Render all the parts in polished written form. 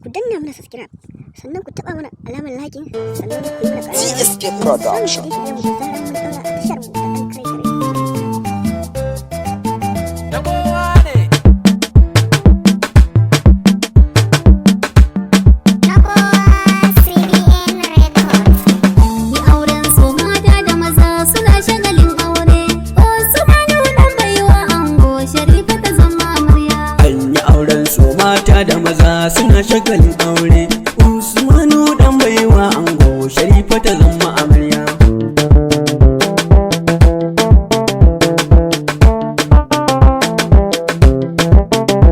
ku danna mana subscribe sannan ku taba mana alamar like sannan ku yi mana ƙarfi TSK Production. Mata da maza suna shagalin aure. Usmanu dan baiwa ango, Sharifa ta zama amarya.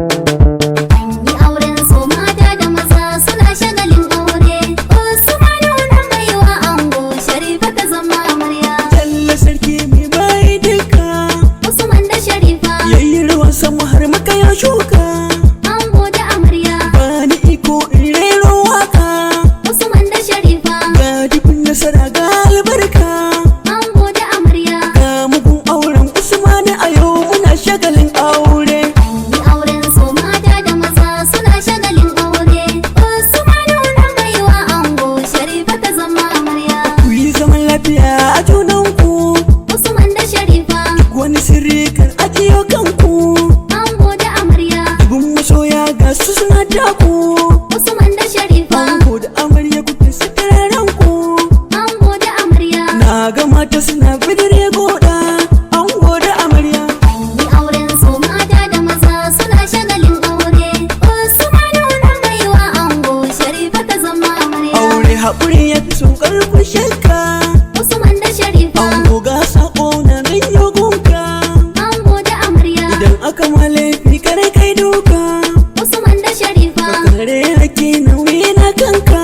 Anyi auren su mata da maza suna shagalin aure. Usmanu dan baiwa ango, Sharifa ta zama amarya. Jalla sarki mai bai duka, Usman da Sharifa yayi ruwan sama har maka ya shuka. Nasara ga albarka, ango da amarya. ga mugun auren Usmanu a yau muna shagalin aure. Anyi auren su mata da maza suna shagalin aure. Usmanu dan baiwa ango, Sharifa ta zama amarya. Ku yi zaman lafiya a junanku, Usman da Sharifa wani sirri kan ajiyo kanku. ango da amarya. Dubun masoya ga su suna taku, Usman da Sharifa ango da amarya ku fi sitararanku. Na ga mata suna bidire goda, ango da amarya. Anyi auren su mata da maza suna shagalin aure. Usmanu dan baiwa ango, Sharifa ta zama amarya. Aure haƙuri ya fi son ƙarfin shakka, Usman da Sharifa ango ga saƙo na ganyo gunka. ango da amarya. Idan aka ma laifi kare kai duka, Usman da Sharifa ka kare haƙƙi nauyi na kanka.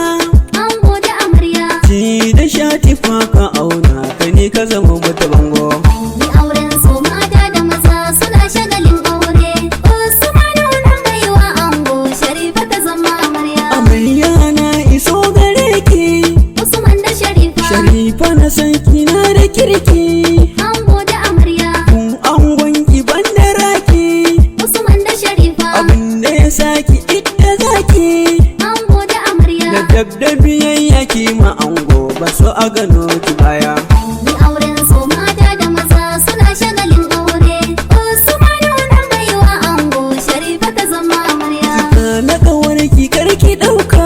ango da amarya. Ci da shati fa ka auna, kai ne ka zama mata bango. Anyi auren su mata da maza suna shagalin aure. Usmanu dan baiwa ango, Sharifa ta zama amarya. Amarya na iso gare ki, Usman da Sharifa Sharifa na san kina da kirki. ango da amarya. Kun angon ki banda raki, Usman da Sharifa abinda ya saki ita zaki. ango da amarya. Da dabda biyayya ki ma ango, ba so a gano ki baya. Anyi auren su mata da maza suna shagalin aure. Usmanu dan baiwa ango, Sharifa ta zama amarya. Na kawar ki karki ɗauka,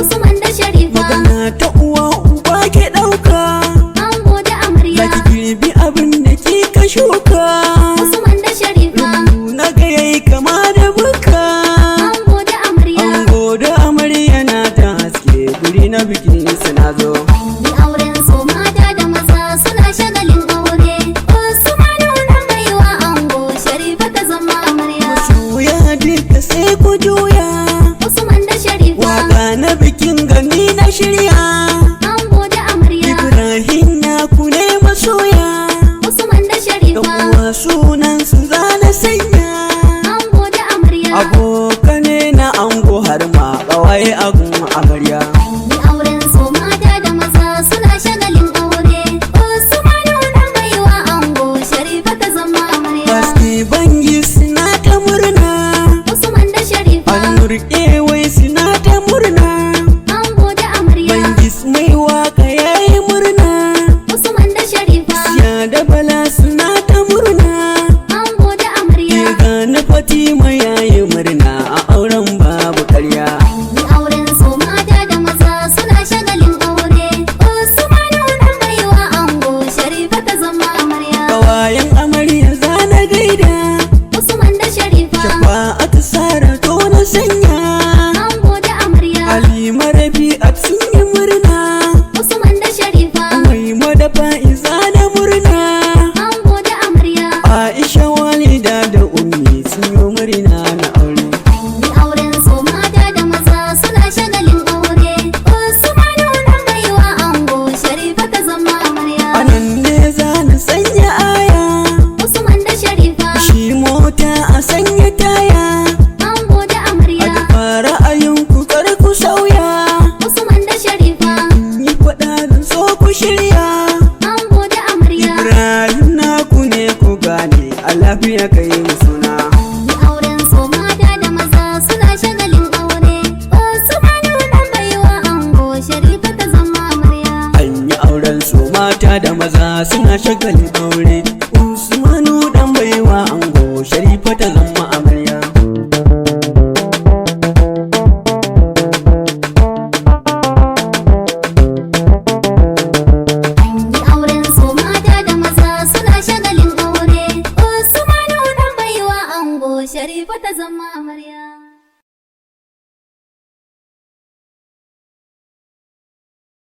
Usman da Sharifa magana ta uwa uba ke ɗauka. ango da amarya. Zaki girbi abin da kika shuka. Usman da Sharifa Na ga yayi kama da buka. ango da amarya. Ango da amarya na ta haske, guri na bikin suna zo. Anyi auren su mata da maza suna shagalin aure. Usmanu dan baiwa ango, Sharifa ta zama amarya. Juya duka sai ku juya, Usman da Sharifa waka na bikin gani na shirya. ango da amarya. Ibrahim na ku ne masoya, Usman da Sharifa ɗan'uwa sunan su zana sanya. ango da amarya. Abokane na ango har ma ƙawaye agun amarya. Anyi auren suna shagalin aure. Usmanu dan baiwa ango Sharifa ta zama amarya. Sharifa ta zama